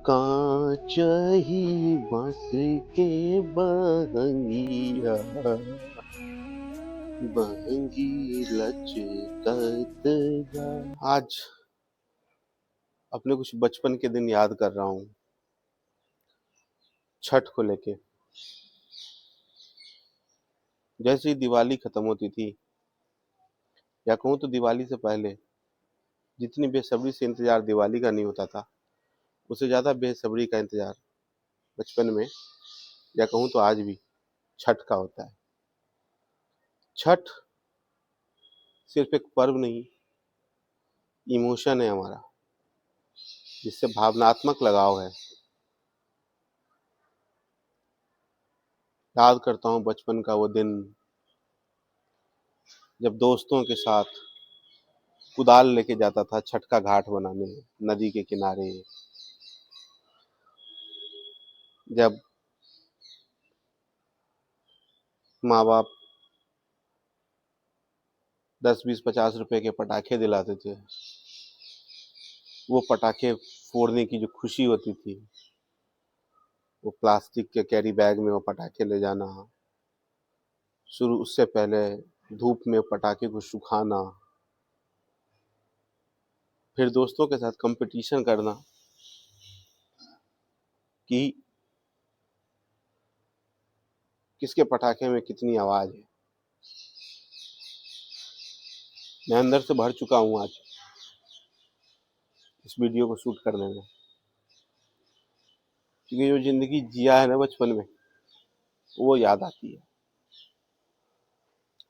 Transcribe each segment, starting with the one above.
कांच ही बांस के बहंगिया बहंगी लचकत जा। आज अपने कुछ बचपन के दिन याद कर रहा हूँ, छठ को लेके। जैसे ही दिवाली खत्म होती थी, या कहूँ तो दिवाली से पहले, जितनी बेसब्री से इंतजार दिवाली का नहीं होता था, उससे ज्यादा बेसब्री का इंतजार बचपन में, या कहूँ तो आज भी, छठ का होता है। छठ सिर्फ एक पर्व नहीं, इमोशन है हमारा, जिससे भावनात्मक लगाव है। याद करता हूँ बचपन का वो दिन, जब दोस्तों के साथ कुदाल लेके जाता था छठ का घाट बनाने, नदी के किनारे। जब माँ बाप 10, 20, 50 रुपए के पटाखे दिलाते थे, वो पटाखे फोड़ने की जो खुशी होती थी, वो प्लास्टिक के कैरी बैग में वो पटाखे ले जाना, शुरू उससे पहले धूप में पटाखे को सुखाना, फिर दोस्तों के साथ कंपटीशन करना कि किसके पटाखे में कितनी आवाज है। मैं अंदर से भर चुका हूँ आज इस वीडियो को शूट करने में, क्योंकि जो जिंदगी जिया है ना बचपन में, वो याद आती है।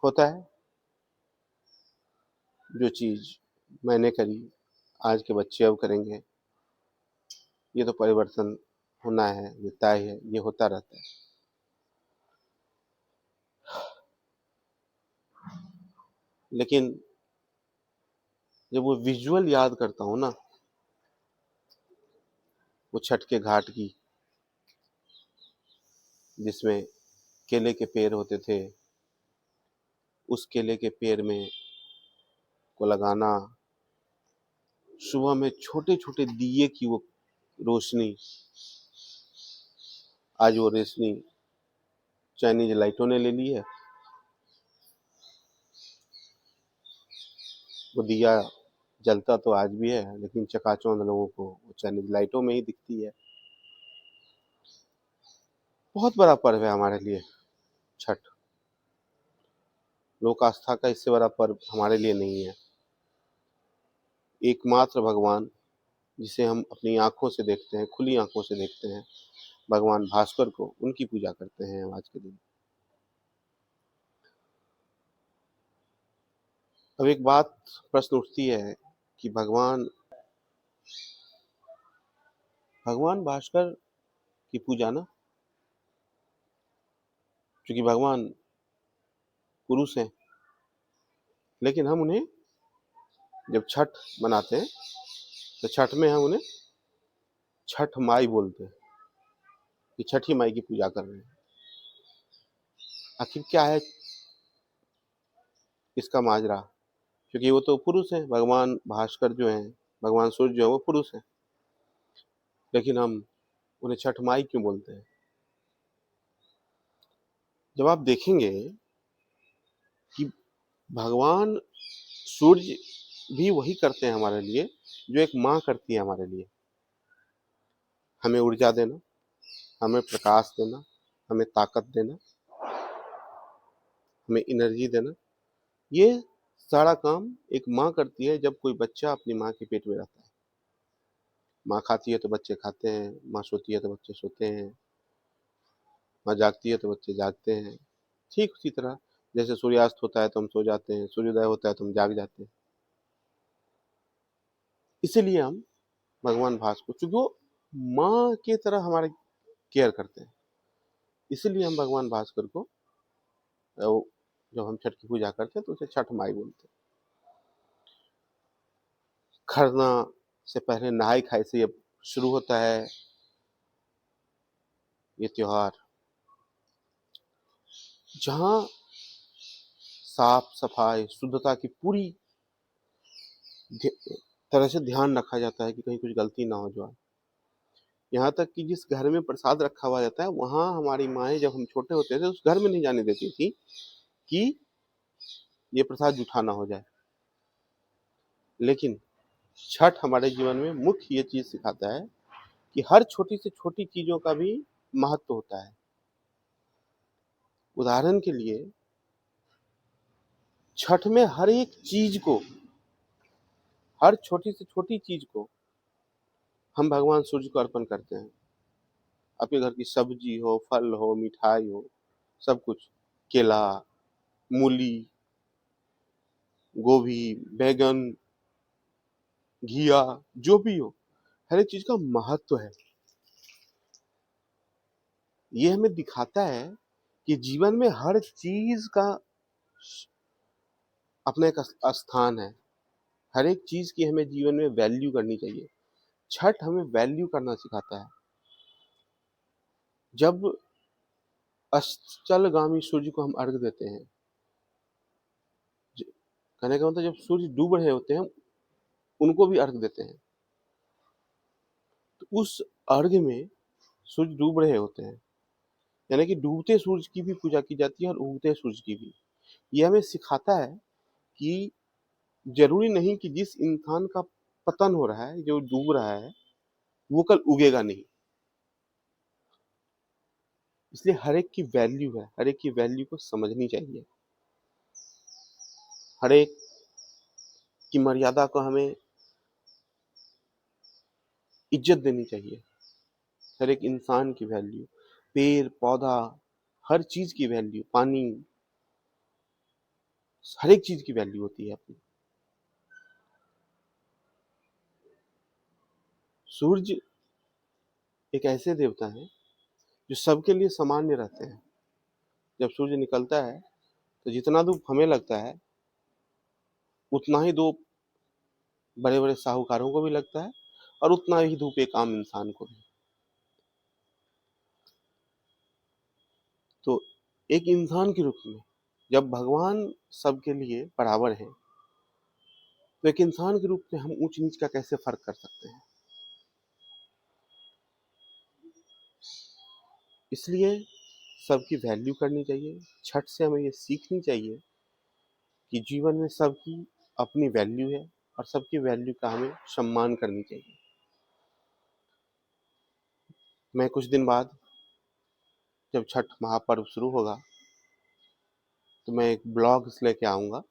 होता है, जो चीज मैंने करी आज के बच्चे अब करेंगे, ये तो परिवर्तन होना है, ये तय है, ये होता रहता है। लेकिन जब वो विजुअल याद करता हूँ ना, वो छठ के घाट की, जिसमें केले के पेड़ होते थे, उस केले के पेड़ में को लगाना, सुबह में छोटे छोटे दिए की वो रोशनी, आज वो रोशनी चाइनीज लाइटों ने ले ली है। वो दिया जलता तो आज भी है, लेकिन चकाचौंध लोगों को वो चाइनीज लाइटों में ही दिखती है। बहुत बड़ा पर्व है हमारे लिए छठ। लोक आस्था का इससे बड़ा पर्व हमारे लिए नहीं है। एकमात्र भगवान जिसे हम अपनी आंखों से देखते हैं, खुली आंखों से देखते हैं, भगवान भास्कर को, उनकी पूजा करते हैं हम आज के दिन। अब एक बात प्रश्न उठती है कि भगवान भगवान भास्कर की पूजा ना, क्योंकि भगवान पुरुष हैं, लेकिन हम उन्हें जब छठ मनाते हैं तो छठ में हम उन्हें छठ माई बोलते हैं, कि छठी माई की पूजा कर रहे हैं। आखिर क्या है इसका माजरा? क्योंकि वो तो पुरुष हैं, भगवान भास्कर जो हैं, भगवान सूर्य जो है वो पुरुष हैं, लेकिन हम उन्हें छठ माई क्यों बोलते हैं? जब आप देखेंगे कि भगवान सूर्य भी वही करते हैं हमारे लिए जो एक माँ करती है हमारे लिए, हमें ऊर्जा देना, हमें प्रकाश देना, हमें ताकत देना, हमें एनर्जी देना। ये सारा काम एक माँ करती है जब कोई बच्चा अपनी माँ के पेट में रहता है। माँ खाती है तो बच्चे खाते हैं, माँ सोती है तो बच्चे सोते हैं, माँ जागती है तो बच्चे जागते हैं। ठीक उसी तरह जैसे सूर्यास्त होता है तो हम सो जाते हैं, सूर्योदय होता है तो हम जाग जाते हैं। इसीलिए हम भगवान भास्कर, चूंकि वो माँ की तरह हमारे केयर करते हैं, इसीलिए हम भगवान भास्कर को जब हम छठ की पूजा करते हैं तो उसे छठ माई बोलते हैं। खरना से पहले नहाई खाई से ये शुरू होता है ये त्योहार, जहाँ साफ सफाई शुद्धता की पूरी तरह से ध्यान रखा जाता है कि कहीं कुछ गलती ना हो जाए। यहाँ तक कि जिस घर में प्रसाद रखा हुआ रहता है, वहाँ हमारी माएँ जब हम छोटे होते थे, उस घर में नहीं जाने देती थी कि ये प्रसाद जूठा ना हो जाए। लेकिन छठ हमारे जीवन में मुख्य ये चीज़ सिखाता है कि हर छोटी से छोटी चीज़ों का भी महत्व होता है। उदाहरण के लिए छठ में हर एक चीज़ को, हर छोटी से छोटी चीज़ को हम भगवान सूर्य को अर्पण करते हैं। आपके घर की सब्जी हो, फल हो, मिठाई हो, सब कुछ, केला, मूली, गोभी, बैंगन, घिया, जो भी हो, हर एक चीज़ का महत्व है। ये हमें दिखाता है कि जीवन में हर चीज़ का अपना एक स्थान है। हर एक चीज़ की हमें जीवन में वैल्यू करनी चाहिए। छठ हमें वैल्यू करना सिखाता है। जब अस्ताचलगामी सूर्य को हम अर्घ देते हैं, कहने का मतलब जब सूर्य डूब रहे होते हैं, उनको भी अर्घ देते हैं, तो उस अर्घ में सूर्य डूब रहे होते हैं, यानी कि डूबते सूरज की भी पूजा की जाती है और उगते सूरज की भी। ये हमें सिखाता है कि जरूरी नहीं कि जिस इंसान का पतन हो रहा है, जो डूब रहा है, वो कल उगेगा नहीं। इसलिए हर एक की वैल्यू है, हर एक की वैल्यू को समझनी चाहिए। हर एक की मर्यादा को हमें इज्जत देनी चाहिए। हर एक इंसान की वैल्यू, पेड़ पौधा, हर चीज की वैल्यू, पानी, हर एक चीज की वैल्यू होती है अपनी। सूर्य एक ऐसे देवता है जो सबके लिए सामान्य रहते हैं। जब सूर्य निकलता है तो जितना धूप हमें लगता है, उतना ही धूप बड़े बड़े साहूकारों को भी लगता है, और उतना ही धूप एक आम इंसान को भी। तो एक इंसान के रूप में जब भगवान सबके लिए बराबर है, तो एक इंसान के रूप में हम ऊंच नीच का कैसे फर्क कर सकते हैं। इसलिए सबकी वैल्यू करनी चाहिए। छठ से हमें ये सीखनी चाहिए कि जीवन में सबकी अपनी वैल्यू है, और सबकी वैल्यू का हमें सम्मान करनी चाहिए। मैं कुछ दिन बाद, जब छठ महापर्व शुरू होगा, तो मैं एक ब्लॉग्स लेके आऊँगा,